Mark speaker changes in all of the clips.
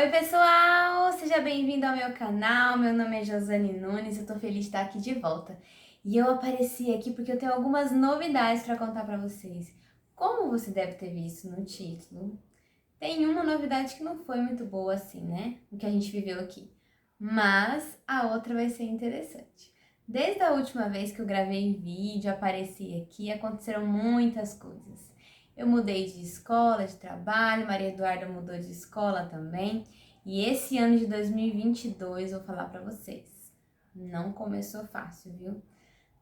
Speaker 1: Oi pessoal, seja bem-vindo ao meu canal, meu nome é Josane Nunes, eu tô feliz de estar aqui de volta. E eu apareci aqui porque eu tenho algumas novidades para contar para vocês. Como você deve ter visto no título, tem uma novidade que não foi muito boa assim, né? O que a gente viveu aqui. Mas a outra vai ser interessante. Desde a última vez que eu gravei vídeo, apareci aqui, aconteceram muitas coisas. Eu mudei de escola, de trabalho, Maria Eduarda mudou de escola também. E esse ano de 2022, vou falar pra vocês, não começou fácil, viu?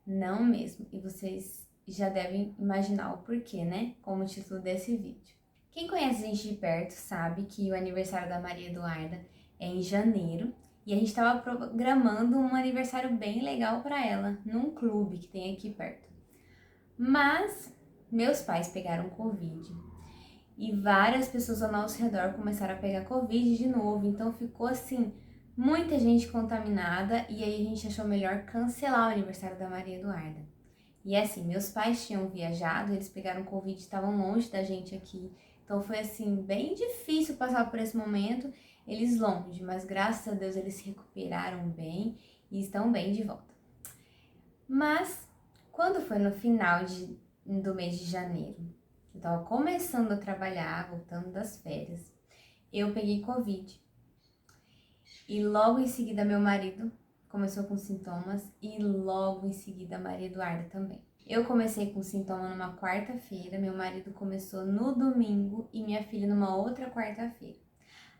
Speaker 1: Não mesmo. E vocês já devem imaginar o porquê, né? Como o título desse vídeo. Quem conhece a gente de perto sabe que o aniversário da Maria Eduarda é em janeiro e a gente estava programando um aniversário bem legal para ela, num clube que tem aqui perto. Mas meus pais pegaram Covid e várias pessoas ao nosso redor começaram a pegar Covid de novo, então ficou assim, muita gente contaminada e aí a gente achou melhor cancelar o aniversário da Maria Eduarda. E assim, meus pais tinham viajado, eles pegaram Covid, estavam longe da gente aqui. Então foi assim, bem difícil passar por esse momento, eles longe, mas graças a Deus eles se recuperaram bem e estão bem de volta. Mas quando foi no final do mês de janeiro, eu tava começando a trabalhar, voltando das férias, eu peguei Covid. E logo em seguida meu marido começou com sintomas e logo em seguida a Maria Eduarda também. Eu comecei com sintoma numa quarta-feira, meu marido começou no domingo e minha filha numa outra quarta-feira.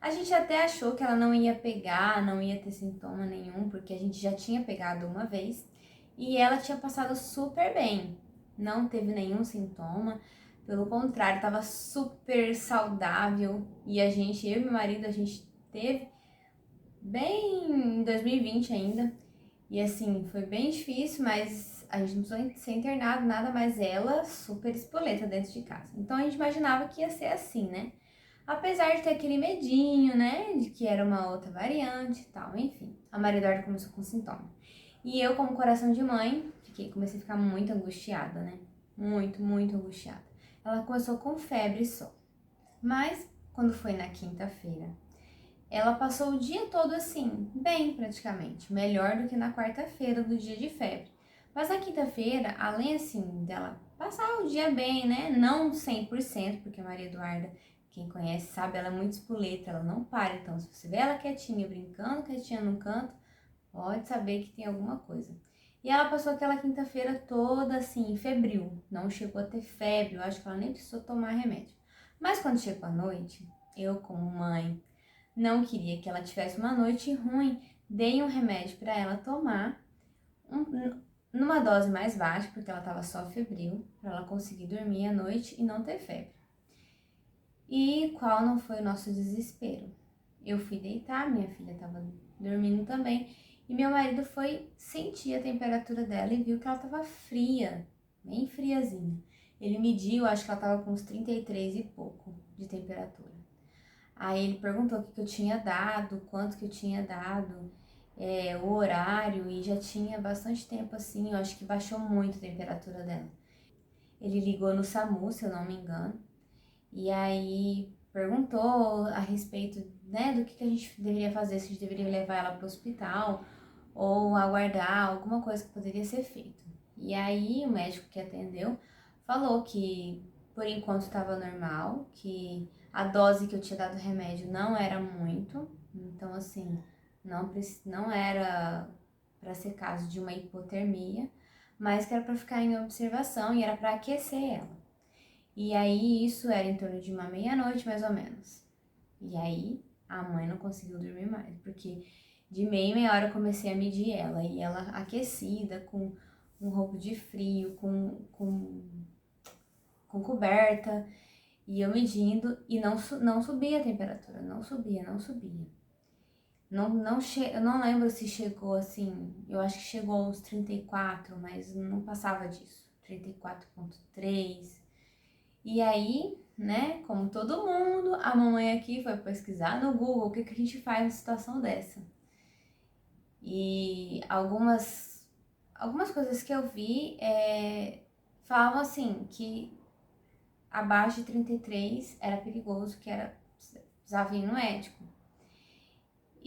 Speaker 1: A gente até achou que ela não ia pegar, não ia ter sintoma nenhum, porque a gente já tinha pegado uma vez e ela tinha passado super bem, não teve nenhum sintoma, pelo contrário, estava super saudável e eu e meu marido, a gente teve bem em 2020 ainda. E assim, foi bem difícil, mas a gente não precisou ser internado, nada, mais ela super espoleta dentro de casa. Então a gente imaginava que ia ser assim, né? Apesar de ter aquele medinho, né? De que era uma outra variante e tal, enfim. A Maria Eduarda começou com sintoma. E eu, como coração de mãe, comecei a ficar muito angustiada, né? Muito angustiada. Ela começou com febre só. Mas, quando foi na quinta-feira, ela passou o dia todo assim, bem praticamente, melhor do que na quarta-feira do dia de febre. Mas na quinta-feira, além assim dela passar o dia bem, né? Não 100%, porque a Maria Eduarda, quem conhece sabe, ela é muito espoleta, ela não para. Então, se você vê ela quietinha, brincando, quietinha num canto, pode saber que tem alguma coisa. E ela passou aquela quinta-feira toda assim, febril. Não chegou a ter febre, eu acho que ela nem precisou tomar remédio. Mas quando chegou a noite, eu como mãe, não queria que ela tivesse uma noite ruim, dei um remédio para ela tomar, numa dose mais baixa, porque ela estava só febril, para ela conseguir dormir à noite e não ter febre. E qual não foi o nosso desespero? Eu fui deitar, minha filha estava dormindo também, e meu marido foi sentir a temperatura dela e viu que ela estava fria, bem friazinha. Ele mediu, acho que ela estava com uns 33 e pouco de temperatura. Aí ele perguntou o que eu tinha dado, quanto que eu tinha dado, o horário, e já tinha bastante tempo assim, eu acho que baixou muito a temperatura dela. Ele ligou no SAMU, se eu não me engano, e aí perguntou a respeito, né, do que a gente deveria fazer, se a gente deveria levar ela para o hospital ou aguardar alguma coisa que poderia ser feito. E aí o médico que atendeu falou que por enquanto estava normal, que a dose que eu tinha dado remédio não era muito, então assim, não era para ser caso de uma hipotermia, mas que era para ficar em observação e era para aquecer ela. E aí isso era em torno de uma meia-noite, mais ou menos. E aí a mãe não conseguiu dormir mais, porque de meia em meia hora eu comecei a medir ela, e ela aquecida, com um roubo de frio, com coberta, e eu medindo, e não subia a temperatura, não subia. Eu não lembro se chegou assim, eu acho que chegou aos 34, mas não passava disso, 34,3. E aí, né, como todo mundo, a mamãe aqui foi pesquisar no Google o que a gente faz numa situação dessa. E algumas coisas que eu vi falavam assim, que abaixo de 33 era perigoso, que era, precisava ir no médico.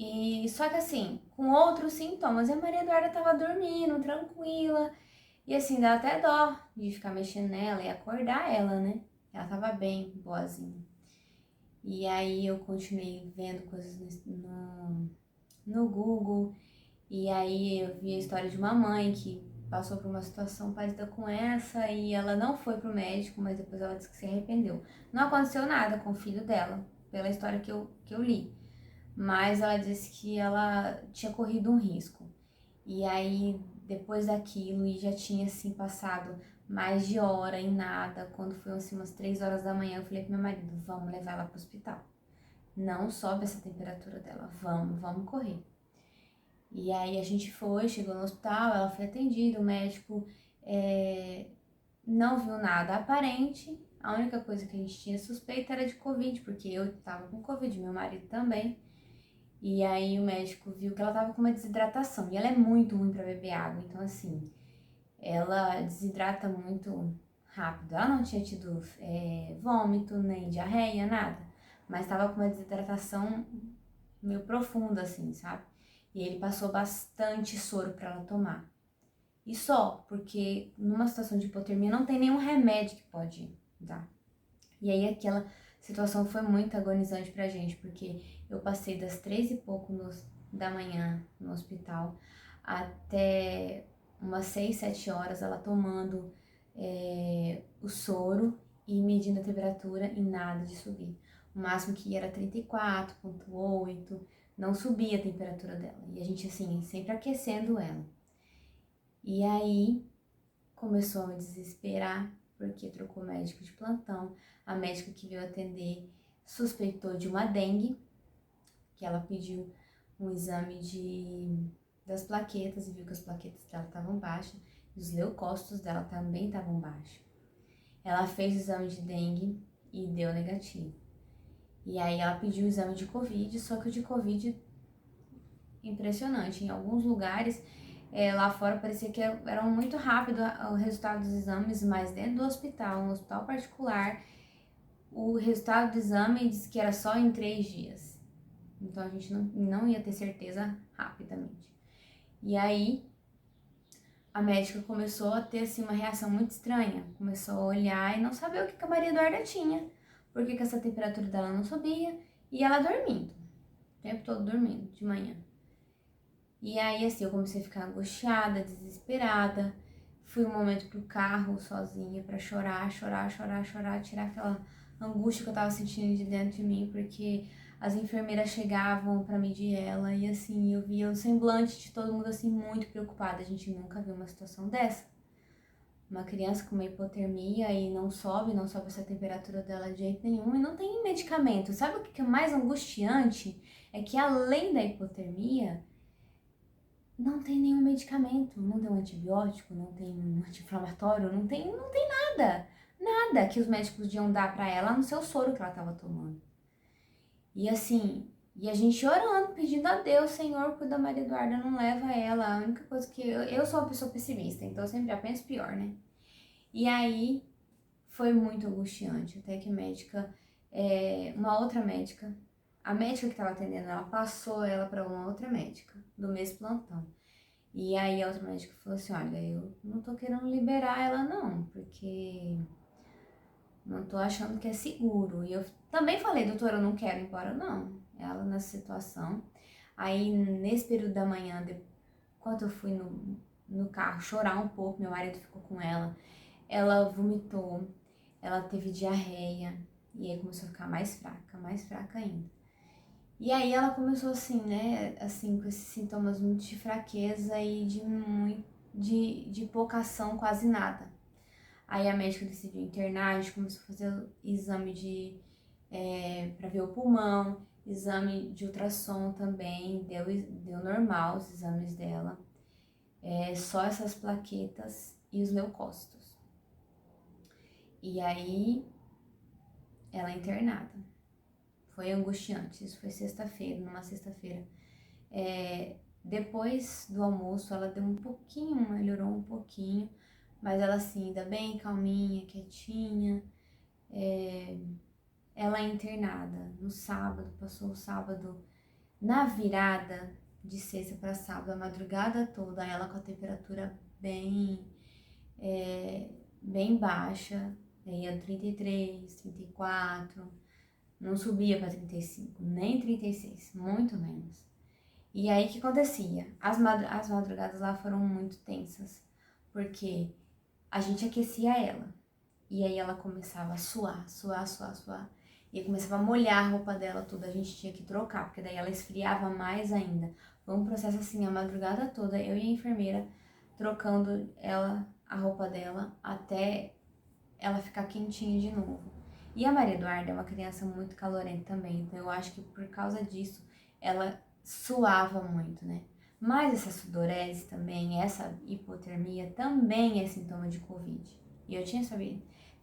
Speaker 1: E só que assim, com outros sintomas, e a Maria Eduarda tava dormindo, tranquila. E assim, dá até dó de ficar mexendo nela e acordar ela, né? Ela tava bem, boazinha. E aí eu continuei vendo coisas no Google. E aí eu vi a história de uma mãe que passou por uma situação parecida com essa e ela não foi pro médico, mas depois ela disse que se arrependeu. Não aconteceu nada com o filho dela, pela história que eu li. Mas ela disse que ela tinha corrido um risco. E aí, depois daquilo, e já tinha assim passado mais de hora e nada, quando foi assim, umas 3 horas da manhã, eu falei pro meu marido, vamos levar ela pro hospital. Não sobe essa temperatura dela, vamos correr. E aí a gente foi, chegou no hospital, ela foi atendida, o médico não viu nada aparente. A única coisa que a gente tinha suspeita era de Covid, porque eu tava com Covid, meu marido também. E aí o médico viu que ela tava com uma desidratação. E ela é muito ruim para beber água, então assim, ela desidrata muito rápido. Ela não tinha tido vômito, nem diarreia, nada. Mas tava com uma desidratação meio profunda, assim, sabe? E ele passou bastante soro para ela tomar. E só, porque numa situação de hipotermia não tem nenhum remédio que pode dar. E aí aquela situação foi muito agonizante pra gente, porque eu passei das 3 e pouco da manhã no hospital até umas 6, 7 horas ela tomando o soro e medindo a temperatura e nada de subir. O máximo que ia era 34,8, não subia a temperatura dela. E a gente assim, sempre aquecendo ela. E aí começou a me desesperar, porque trocou médico de plantão. A médica que veio atender suspeitou de uma dengue, que ela pediu um exame das plaquetas e viu que as plaquetas dela estavam baixas e os leucócitos dela também estavam baixos. Ela fez o exame de dengue e deu negativo. E aí ela pediu o exame de Covid, só que o de Covid, impressionante, em alguns lugares lá fora parecia que era muito rápido o resultado dos exames, mas dentro do hospital, um hospital particular, o resultado do exame disse que era só em 3 dias. Então a gente não ia ter certeza rapidamente. E aí a médica começou a ter assim, uma reação muito estranha. Começou a olhar e não saber o que a Maria Eduarda tinha. Por que essa temperatura dela não subia e ela dormindo. O tempo todo dormindo, de manhã. E aí, assim, eu comecei a ficar angustiada, desesperada. Fui um momento pro carro sozinha pra chorar, tirar aquela angústia que eu tava sentindo de dentro de mim, porque as enfermeiras chegavam pra medir ela e assim, eu via o semblante de todo mundo assim muito preocupado. A gente nunca viu uma situação dessa. Uma criança com uma hipotermia e não sobe essa temperatura dela de jeito nenhum e não tem medicamento. Sabe o que é mais angustiante? É que além da hipotermia, não tem nenhum medicamento, não tem um antibiótico, não tem um anti-inflamatório, não tem nada. Nada que os médicos podiam dar pra ela no seu soro que ela tava tomando. E assim, e a gente orando, pedindo a Deus, Senhor, cuida da Maria Eduarda, não leva ela. A única coisa que eu sou uma pessoa pessimista, então eu sempre já penso pior, né? E aí foi muito angustiante, até que a médica, uma outra médica, a médica que estava atendendo ela passou ela para uma outra médica do mesmo plantão. E aí a outra médica falou assim, olha, eu não tô querendo liberar ela não, porque não tô achando que é seguro. E eu também falei, doutora, eu não quero ir embora não, ela nessa situação. Aí nesse período da manhã, enquanto eu fui no carro chorar um pouco, meu marido ficou com ela vomitou, ela teve diarreia, e aí começou a ficar mais fraca ainda. E aí ela começou assim, né, assim, com esses sintomas muito de fraqueza e de pouca ação, quase nada. Aí a médica decidiu internar, a gente começou a fazer exame pra ver o pulmão, exame de ultrassom também, deu normal os exames dela. Só essas plaquetas e os leucócitos. E aí ela é internada. Foi angustiante, isso foi numa sexta-feira. Depois do almoço, ela deu um pouquinho, melhorou um pouquinho, mas ela assim, ainda bem calminha, quietinha. Ela é internada no sábado, passou o sábado Na virada de sexta para sábado, a madrugada toda, ela com a temperatura bem baixa, ia 33, 34, não subia para 35, nem 36, muito menos. E aí o que acontecia? As madrugadas lá foram muito tensas, porque a gente aquecia ela, e aí ela começava a suar, suar, suar, suar. E aí começava a molhar a roupa dela toda, a gente tinha que trocar, porque daí ela esfriava mais ainda. Foi um processo assim, a madrugada toda, eu e a enfermeira trocando a roupa dela, até ela ficar quentinha de novo. E a Maria Eduarda é uma criança muito calorenta também, então eu acho que por causa disso ela suava muito, né? Mas essa sudorese também, essa hipotermia também é sintoma de Covid. E eu tinha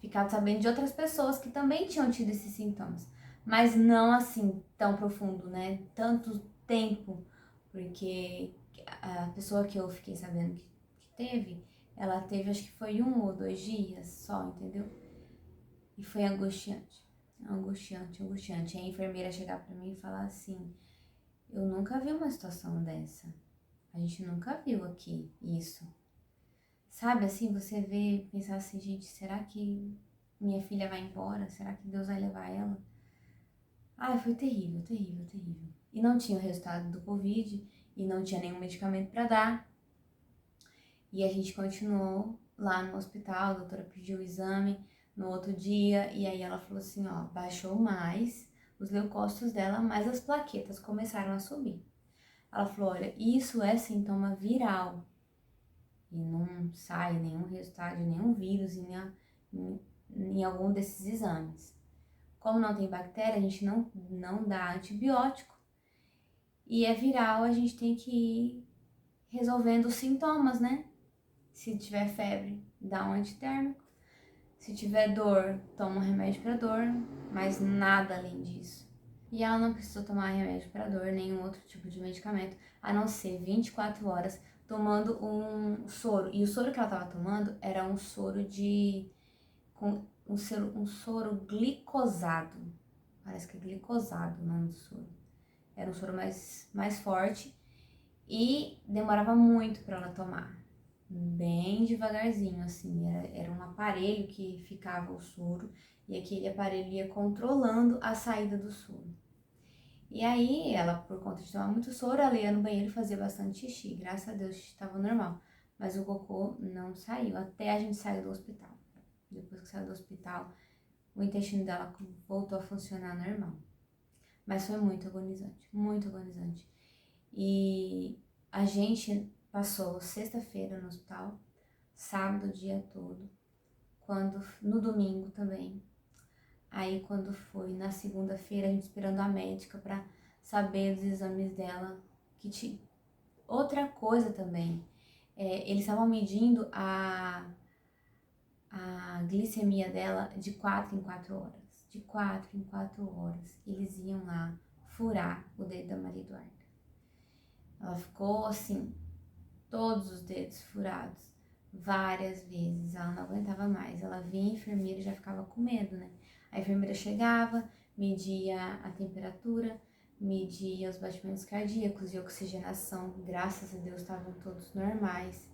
Speaker 1: ficado sabendo de outras pessoas que também tinham tido esses sintomas, mas não assim tão profundo, né? Tanto tempo, porque a pessoa que eu fiquei sabendo que teve, ela teve, acho que foi 1 ou 2 dias só, entendeu? E foi angustiante. Angustiante, angustiante. E a enfermeira chegar pra mim e falar assim: eu nunca vi uma situação dessa. A gente nunca viu aqui isso. Sabe assim, você vê, pensar assim, gente, será que minha filha vai embora? Será que Deus vai levar ela? Ai, foi terrível, terrível, terrível. E não tinha o resultado do Covid, e não tinha nenhum medicamento pra dar. E a gente continuou lá no hospital, a doutora pediu o exame no outro dia, e aí ela falou assim, ó, baixou mais os leucócitos dela, mas as plaquetas começaram a subir. Ela falou, olha, isso é sintoma viral, e não sai nenhum resultado de nenhum vírus em algum desses exames. Como não tem bactéria, a gente não dá antibiótico, e é viral, a gente tem que ir resolvendo os sintomas, né? Se tiver febre, dá um antitérmico. Se tiver dor, toma um remédio para dor, mas nada além disso. E ela não precisou tomar remédio para dor, nenhum outro tipo de medicamento, a não ser 24 horas tomando um soro. E o soro que ela estava tomando era um soro um soro glicosado. Parece que é glicosado o nome do soro. Era um soro mais forte e demorava muito para ela tomar. Bem devagarzinho, assim, era um aparelho que ficava o soro e aquele aparelho ia controlando a saída do soro. E aí, ela, por conta de tomar muito soro, ela ia no banheiro fazer bastante xixi, graças a Deus estava normal, mas o cocô não saiu, até a gente sair do hospital. Depois que saiu do hospital, o intestino dela voltou a funcionar normal, mas foi muito agonizante, muito agonizante. E a gente passou sexta-feira no hospital, sábado o dia todo, no domingo também. Aí quando foi na segunda-feira, a gente esperando a médica para saber os exames dela. Outra coisa também, eles estavam medindo a glicemia dela de 4 em 4 horas. De 4 em 4 horas, eles iam lá furar o dedo da Maria Eduarda. Ela ficou assim, todos os dedos furados, várias vezes. Ela não aguentava mais. Ela via a enfermeira e já ficava com medo, né? A enfermeira chegava, media a temperatura, media os batimentos cardíacos e oxigenação. Graças a Deus estavam todos normais.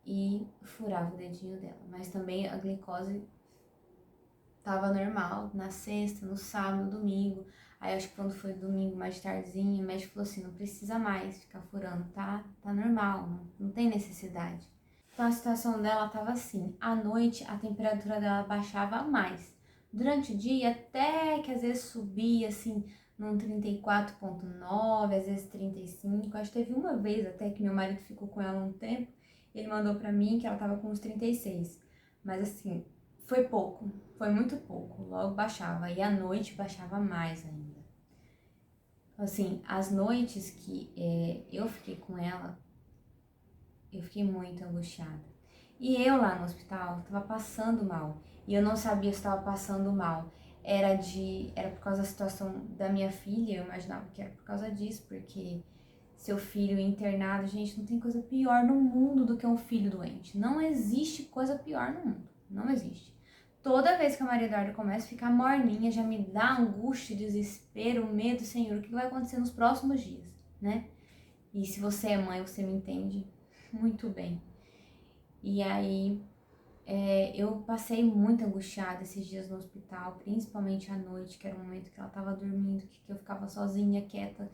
Speaker 1: E furava o dedinho dela. Mas também a glicose tava normal na sexta, no sábado, no domingo. Aí acho que quando foi domingo mais tardezinho, o médico falou assim, não precisa mais ficar furando, tá normal, não tem necessidade. Então a situação dela tava assim, à noite a temperatura dela baixava mais. Durante o dia até que às vezes subia assim, num 34,9, às vezes 35. Acho que teve uma vez até que meu marido ficou com ela um tempo, ele mandou pra mim que ela tava com uns 36. Mas assim, foi pouco, foi muito pouco, logo baixava, e à noite baixava mais ainda. Assim, as noites que eu fiquei com ela, eu fiquei muito angustiada. E eu lá no hospital tava passando mal, e eu não sabia se estava passando mal. Era por causa da situação da minha filha, eu imaginava que era por causa disso, porque seu filho internado, gente, não tem coisa pior no mundo do que um filho doente. Não existe coisa pior no mundo, não existe. toda vez que a Maria Eduarda começa a ficar morninha, já me dá angústia, desespero, medo, Senhor, o que vai acontecer nos próximos dias, né? E se você é mãe, você me entende muito bem. E aí, eu passei muito angustiada esses dias no hospital, principalmente à noite, que era o momento que ela tava dormindo, que eu ficava sozinha, quieta,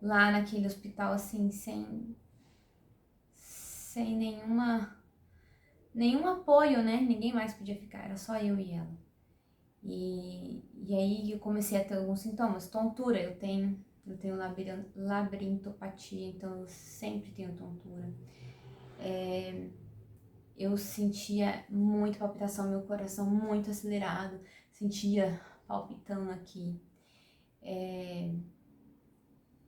Speaker 1: lá naquele hospital, assim, sem nenhum apoio, né? Ninguém mais podia ficar, era só eu e ela. E aí eu comecei a ter alguns sintomas, tontura, eu tenho labirintopatia, então eu sempre tenho tontura. Eu sentia muito palpitação, meu coração muito acelerado, sentia palpitando aqui.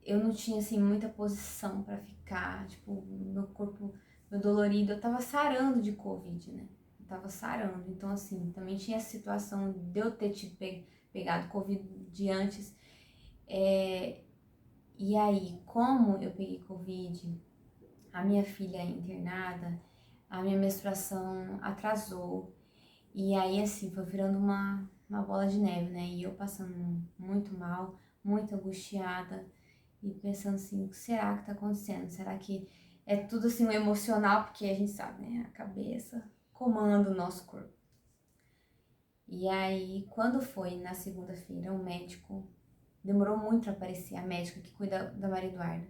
Speaker 1: Eu não tinha, assim, muita posição pra ficar, tipo, meu corpo, meu dolorido, eu tava sarando de Covid, né? Eu tava sarando, então, assim, também tinha essa situação de eu ter pegado Covid de antes. E aí, como eu peguei Covid, a minha filha é internada, a minha menstruação atrasou. E aí, assim, foi virando uma bola de neve, né? E eu passando muito mal, muito angustiada e pensando assim, o que será que tá acontecendo? Será que é tudo assim um emocional? Porque a gente sabe, né? A cabeça comanda o nosso corpo. E aí, quando foi na segunda-feira, o médico demorou muito pra aparecer, a médica que cuida da Maria Eduarda.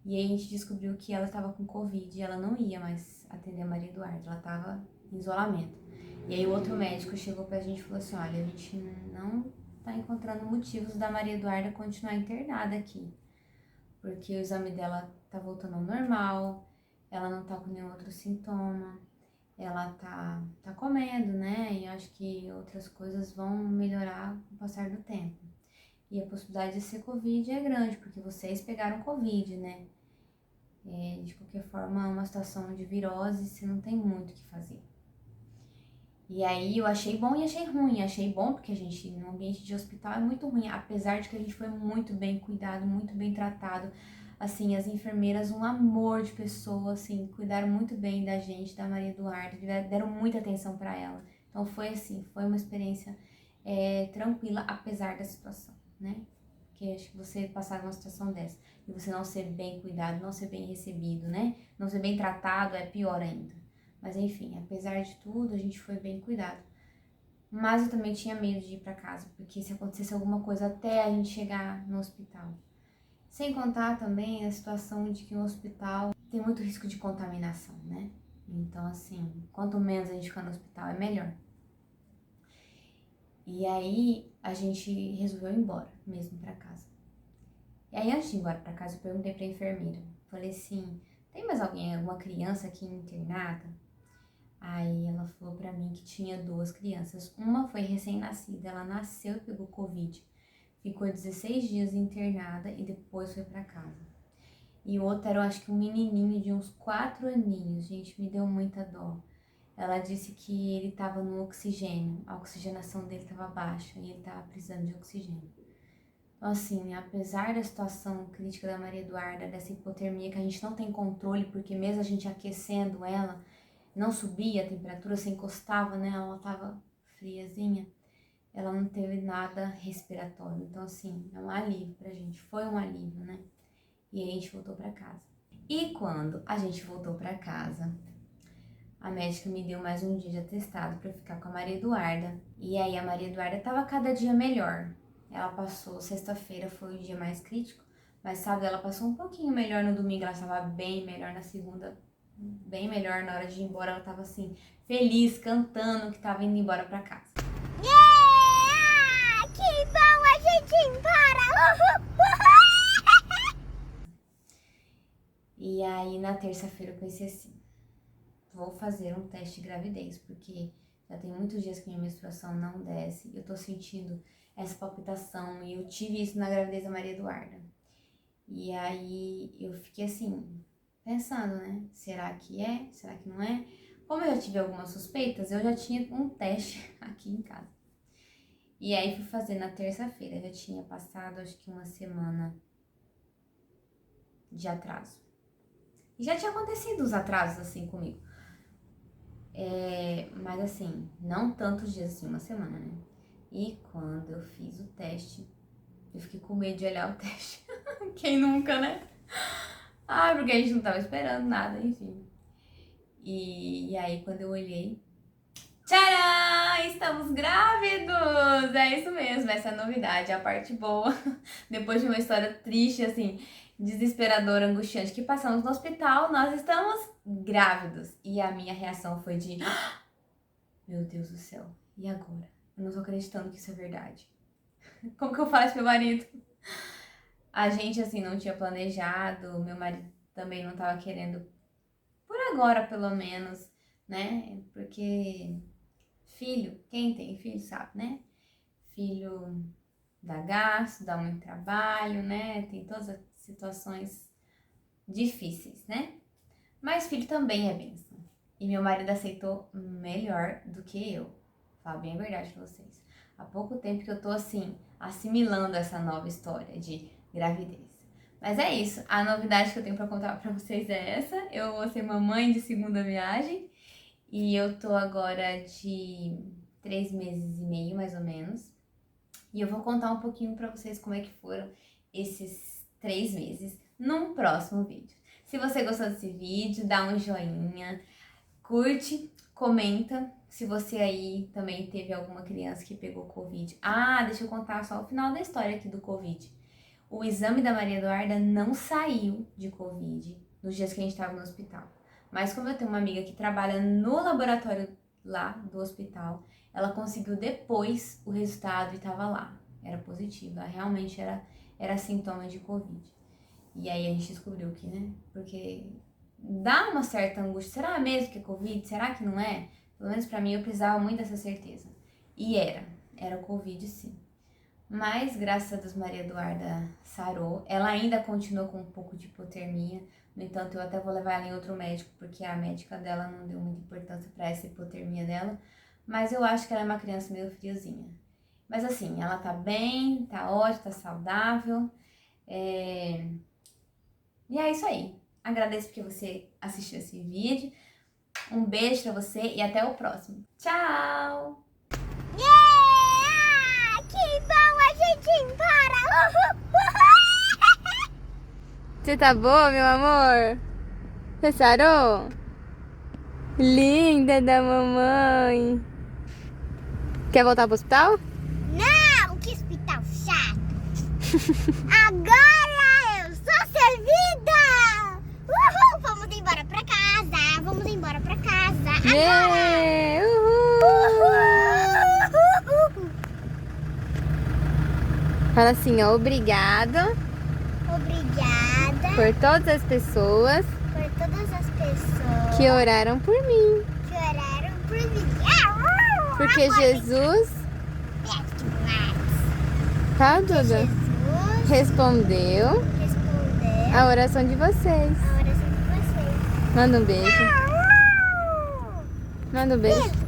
Speaker 1: E aí a gente descobriu que ela estava com Covid e ela não ia mais atender a Maria Eduarda, ela estava em isolamento. E aí o outro médico chegou pra gente e falou assim, olha, a gente não tá encontrando motivos da Maria Eduarda continuar internada aqui. Porque o exame dela tá voltando ao normal, ela não tá com nenhum outro sintoma, ela tá comendo, né? E acho que outras coisas vão melhorar com o passar do tempo. E a possibilidade de ser Covid é grande, porque vocês pegaram Covid, né? De qualquer forma, é uma situação de virose, você não tem muito o que fazer. E aí eu achei bom e achei ruim. Achei bom porque a gente, no ambiente de hospital, é muito ruim, apesar de que a gente foi muito bem cuidado, muito bem tratado. Assim, as enfermeiras, um amor de pessoa, assim, cuidaram muito bem da gente, da Maria Eduarda, deram muita atenção para ela. Então foi assim, foi uma experiência tranquila, apesar da situação, né? Porque acho que você passar numa situação dessa e você não ser bem cuidado, não ser bem recebido, né? Não ser bem tratado é pior ainda. Mas enfim, apesar de tudo, a gente foi bem cuidado. Mas eu também tinha medo de ir pra casa, porque se acontecesse alguma coisa até a gente chegar no hospital. Sem contar também a situação de que o hospital tem muito risco de contaminação, né? Então, assim, quanto menos a gente ficar no hospital, é melhor. E aí, a gente resolveu ir embora, mesmo pra casa. E aí, antes de ir embora pra casa, eu perguntei pra enfermeira. Falei assim, tem mais alguém, alguma criança aqui internada? Aí ela falou pra mim que tinha 2 crianças. Uma foi recém-nascida, ela nasceu e pegou Covid. Ficou 16 dias internada e depois foi pra casa. E outra era, eu acho que um menininho de uns 4 aninhos. Gente, me deu muita dó. Ela disse que ele tava no oxigênio, a oxigenação dele tava baixa e ele tava precisando de oxigênio. Então, assim, apesar da situação crítica da Maria Eduarda, dessa hipotermia que a gente não tem controle, porque mesmo a gente aquecendo ela, não subia a temperatura, você encostava nela, ela tava friazinha, ela não teve nada respiratório. Então, assim, é um alívio pra gente, foi um alívio, né? E aí a gente voltou pra casa. E quando a gente voltou pra casa, a médica me deu mais um dia de atestado pra ficar com a Maria Eduarda. E aí a Maria Eduarda tava cada dia melhor. Ela passou, sexta-feira foi o dia mais crítico, mas sábado ela passou um pouquinho melhor, no domingo ela estava bem melhor, na segunda bem melhor. Na hora de ir embora ela tava assim, feliz, cantando que tava indo embora pra casa.
Speaker 2: Yeah! Que bom a gente ir embora!
Speaker 1: E aí na terça-feira eu pensei assim, vou fazer um teste de gravidez, porque já tem muitos dias que minha menstruação não desce, eu tô sentindo essa palpitação e eu tive isso na gravidez da Maria Eduarda. E aí eu fiquei assim, pensando, né? Será que é? Será que não é? Como eu já tive algumas suspeitas, eu já tinha um teste aqui em casa. E aí fui fazer na terça-feira, já tinha passado acho que uma semana de atraso. E já tinha acontecido os atrasos assim comigo. Mas assim, não tantos dias assim, uma semana, né? E quando eu fiz o teste, eu fiquei com medo de olhar o teste. Quem nunca, né? Ah, porque a gente não tava esperando nada, enfim. E aí quando eu olhei, tcharam! Estamos grávidos! É isso mesmo, essa é a novidade, a parte boa. Depois de uma história triste, assim, desesperadora, angustiante, que passamos no hospital, nós estamos grávidos. E a minha reação foi de... Meu Deus do céu, e agora? Eu não tô acreditando que isso é verdade. Como que eu faço, meu marido? A gente, assim, não tinha planejado, meu marido também não tava querendo, por agora, pelo menos, né? Porque filho, quem tem filho sabe, né? Filho dá gasto, dá muito trabalho, né? Tem todas as situações difíceis, né? Mas filho também é bênção. E meu marido aceitou melhor do que eu. Falo bem a verdade pra vocês. Há pouco tempo que eu tô, assim, assimilando essa nova história de gravidez. Mas é isso, a novidade que eu tenho pra contar pra vocês é essa. Eu vou ser mamãe de segunda viagem. E eu tô agora de 3 meses e meio, mais ou menos. E eu vou contar um pouquinho pra vocês como é que foram esses 3 meses num próximo vídeo. Se você gostou desse vídeo, dá um joinha, curte, comenta. Se você aí também teve alguma criança que pegou Covid. Ah, deixa eu contar só o final da história aqui do Covid. O exame da Maria Eduarda não saiu de Covid nos dias que a gente estava no hospital. Mas como eu tenho uma amiga que trabalha no laboratório lá do hospital, ela conseguiu depois o resultado e estava lá. Era positivo, ela realmente era sintoma de Covid. E aí a gente descobriu que, né? Porque dá uma certa angústia. Será mesmo que é Covid? Será que não é? Pelo menos pra mim, eu precisava muito dessa certeza. E era o Covid, sim. Mas, graças a Deus, Maria Eduarda sarou. Ela ainda continua com um pouco de hipotermia. No entanto, eu até vou levar ela em outro médico, porque a médica dela não deu muita importância pra essa hipotermia dela. Mas eu acho que ela é uma criança meio friozinha. Mas assim, ela tá bem, tá ótima, tá saudável. E é isso aí. Agradeço porque você assistiu esse vídeo. Um beijo pra você e até o próximo. Tchau!
Speaker 2: Yeah! Que bom, a gente para!
Speaker 3: Você tá boa, meu amor? Você sarou? Linda da mamãe. Quer voltar pro hospital?
Speaker 2: Não, que hospital chato! Agora eu sou servida! Uhul! Vamos embora pra casa! Vamos embora pra casa! Agora!
Speaker 3: Yeah! Uhul!
Speaker 2: Uhul!
Speaker 3: Fala assim, ó, obrigado
Speaker 2: Obrigada
Speaker 3: por todas as pessoas
Speaker 2: por todas as pessoas
Speaker 3: que oraram por mim.
Speaker 2: que oraram por mim.
Speaker 3: Porque
Speaker 2: Agora,
Speaker 3: Jesus, tá, Duda?
Speaker 2: Jesus
Speaker 3: Respondeu
Speaker 2: respondeu
Speaker 3: a oração de vocês.
Speaker 2: a oração de vocês.
Speaker 3: Manda um beijo. Manda um beijo.